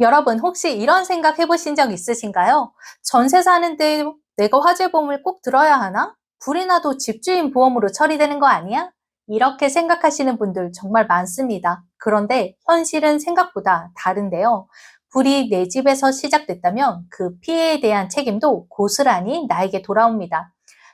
여러분 혹시 이런 생각 해보신 적 있으신가요? 전세 사는데 내가 화재보험을 꼭 들어야 하나? 불이 나도 집주인 보험으로 처리되는 거 아니야? 이렇게 생각하시는 분들 정말 많습니다. 그런데 현실은 생각보다 다른데요. 불이 내 집에서 시작됐다면 그 피해에 대한 책임도 고스란히 나에게 돌아옵니다.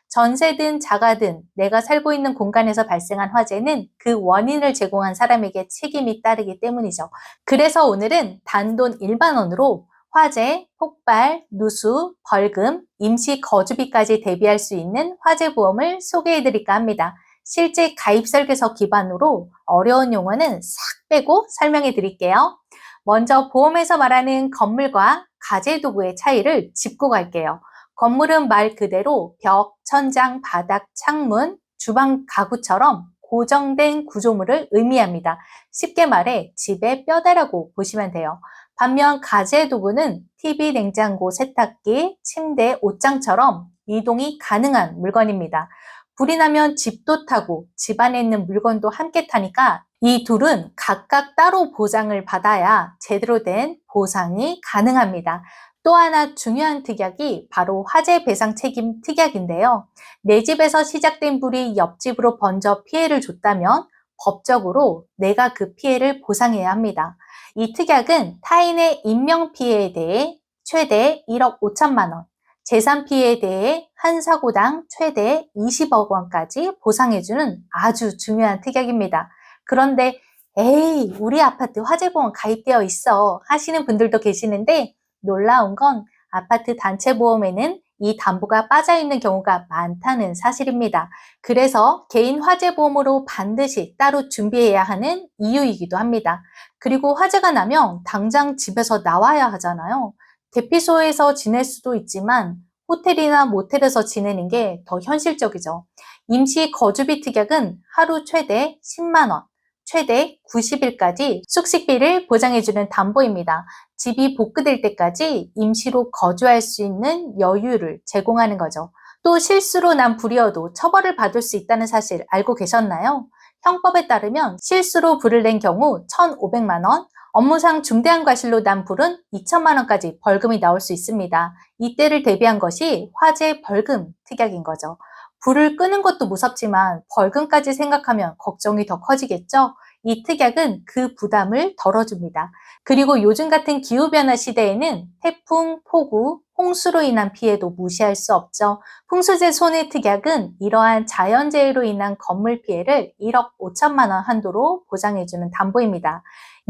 전세든 자가든 내가 살고 있는 공간에서 발생한 화재는 그 원인을 제공한 사람에게 책임이 따르기 때문이죠. 그래서 오늘은 단돈 1만 원으로 화재, 폭발, 누수, 벌금, 임시 거주비까지 대비할 수 있는 화재보험을 소개해 드릴까 합니다. 실제 가입 설계서 기반으로 어려운 용어는 싹 빼고 설명해 드릴게요. 먼저 보험에서 말하는 건물과 가재도구의 차이를 짚고 갈게요. 건물은 말 그대로 벽, 천장, 바닥, 창문, 주방 가구처럼 고정된 구조물을 의미합니다. 쉽게 말해 집의 뼈대라고 보시면 돼요. 반면 가재 도구는 TV, 냉장고, 세탁기, 침대, 옷장처럼 이동이 가능한 물건입니다. 불이 나면 집도 타고 집안에 있는 물건도 함께 타니까 이 둘은 각각 따로 보장을 받아야 제대로 된 보상이 가능합니다. 또 하나 중요한 특약이 바로 화재 배상 책임 특약인데요. 내 집에서 시작된 불이 옆집으로 번져 피해를 줬다면 법적으로 내가 그 피해를 보상해야 합니다. 이 특약은 타인의 인명피해에 대해 최대 1억 5천만 원, 재산 피해에 대해 한 사고당 최대 20억 원까지 보상해주는 아주 중요한 특약입니다. 그런데 에이, 우리 아파트 화재보험 가입되어 있어 하시는 분들도 계시는데 놀라운 건 아파트 단체 보험에는 이 담보가 빠져 있는 경우가 많다는 사실입니다. 그래서 개인 화재보험으로 반드시 따로 준비해야 하는 이유이기도 합니다. 그리고 화재가 나면 당장 집에서 나와야 하잖아요. 대피소에서 지낼 수도 있지만 호텔이나 모텔에서 지내는 게 더 현실적이죠. 임시 거주비 특약은 하루 최대 10만 원, 최대 90일까지 숙식비를 보장해주는 담보입니다. 집이 복구될 때까지 임시로 거주할 수 있는 여유를 제공하는 거죠. 또 실수로 난 불이어도 처벌을 받을 수 있다는 사실 알고 계셨나요? 형법에 따르면 실수로 불을 낸 경우 1,500만 원, 업무상 중대한 과실로 난 불은 2천만 원까지 벌금이 나올 수 있습니다. 이때를 대비한 것이 화재 벌금 특약인 거죠. 불을 끄는 것도 무섭지만 벌금까지 생각하면 걱정이 더 커지겠죠? 이 특약은 그 부담을 덜어줍니다. 그리고 요즘 같은 기후변화 시대에는 태풍, 폭우, 홍수로 인한 피해도 무시할 수 없죠. 풍수재 손해 특약은 이러한 자연재해로 인한 건물 피해를 1억 5천만 원 한도로 보장해주는 담보입니다.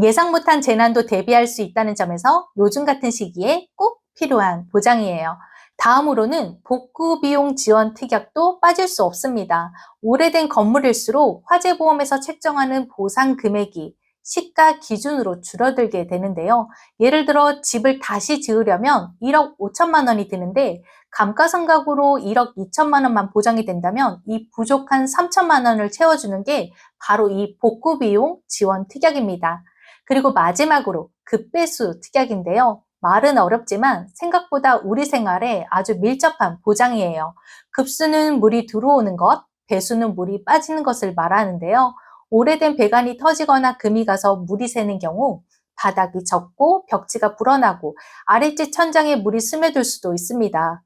예상 못한 재난도 대비할 수 있다는 점에서 요즘 같은 시기에 꼭 필요한 보장이에요. 다음으로는 복구 비용 지원 특약도 빠질 수 없습니다. 오래된 건물일수록 화재보험에서 책정하는 보상 금액이 시가 기준으로 줄어들게 되는데요. 예를 들어 집을 다시 지으려면 1억 5천만 원이 드는데 감가상각으로 1억 2천만 원만 보장이 된다면 이 부족한 3천만 원을 채워주는 게 바로 이 복구 비용 지원 특약입니다. 그리고 마지막으로 급배수 특약인데요. 말은 어렵지만 생각보다 우리 생활에 아주 밀접한 보장이에요. 급수는 물이 들어오는 것, 배수는 물이 빠지는 것을 말하는데요. 오래된 배관이 터지거나 금이 가서 물이 새는 경우 바닥이 젖고 벽지가 불어나고 아랫집 천장에 물이 스며들 수도 있습니다.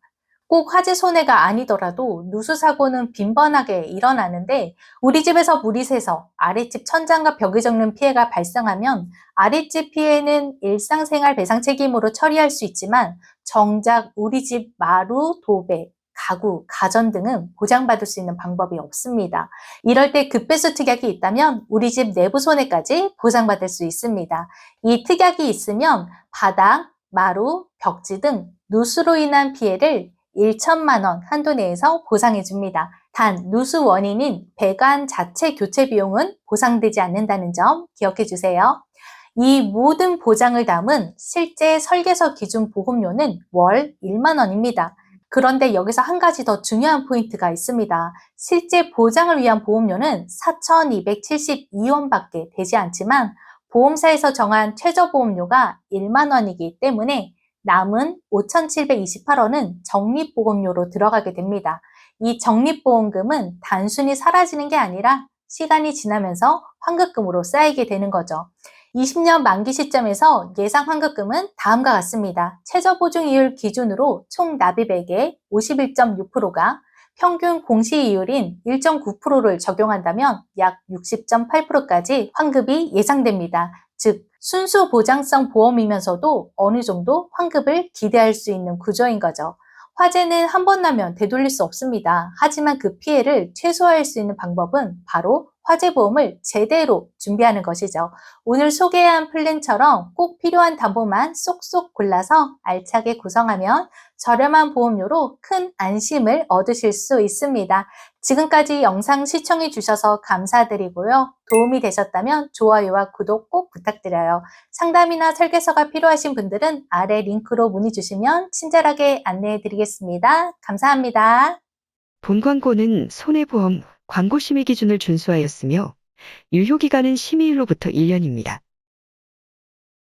꼭 화재 손해가 아니더라도 누수 사고는 빈번하게 일어나는데 우리 집에서 물이 새서 아랫집 천장과 벽이 적는 피해가 발생하면 아랫집 피해는 일상생활 배상 책임으로 처리할 수 있지만 정작 우리 집 마루, 도배, 가구, 가전 등은 보장받을 수 있는 방법이 없습니다. 이럴 때 급배수 특약이 있다면 우리 집 내부 손해까지 보장받을 수 있습니다. 이 특약이 있으면 바닥, 마루, 벽지 등 누수로 인한 피해를 1천만 원 한도 내에서 보상해 줍니다. 단 누수 원인인 배관 자체 교체 비용은 보상되지 않는다는 점 기억해 주세요. 이 모든 보장을 담은 실제 설계서 기준 보험료는 월 1만 원입니다. 그런데 여기서 한 가지 더 중요한 포인트가 있습니다. 실제 보장을 위한 보험료는 4,272원밖에 되지 않지만 보험사에서 정한 최저보험료가 1만 원이기 때문에 남은 5,728원은 적립보험료로 들어가게 됩니다. 이 적립보험금은 단순히 사라지는 게 아니라 시간이 지나면서 환급금으로 쌓이게 되는 거죠. 20년 만기 시점에서 예상 환급금은 다음과 같습니다. 최저보증이율 기준으로 총 납입액의 51.6%가 평균 공시이율인 1.9%를 적용한다면 약 60.8%까지 환급이 예상됩니다. 즉, 순수 보장성 보험이면서도 어느 정도 환급을 기대할 수 있는 구조인 거죠. 화재는 한 번 나면 되돌릴 수 없습니다. 하지만 그 피해를 최소화할 수 있는 방법은 바로 화재보험을 제대로 준비하는 것이죠. 오늘 소개한 플랜처럼 꼭 필요한 담보만 쏙쏙 골라서 알차게 구성하면 저렴한 보험료로 큰 안심을 얻으실 수 있습니다. 지금까지 영상 시청해 주셔서 감사드리고요. 도움이 되셨다면 좋아요와 구독 꼭 부탁드려요. 상담이나 설계서가 필요하신 분들은 아래 링크로 문의 주시면 친절하게 안내해 드리겠습니다. 감사합니다. 본 광고는 손해보험 광고 심의 기준을 준수하였으며 유효기간은 심의일로부터 1년입니다.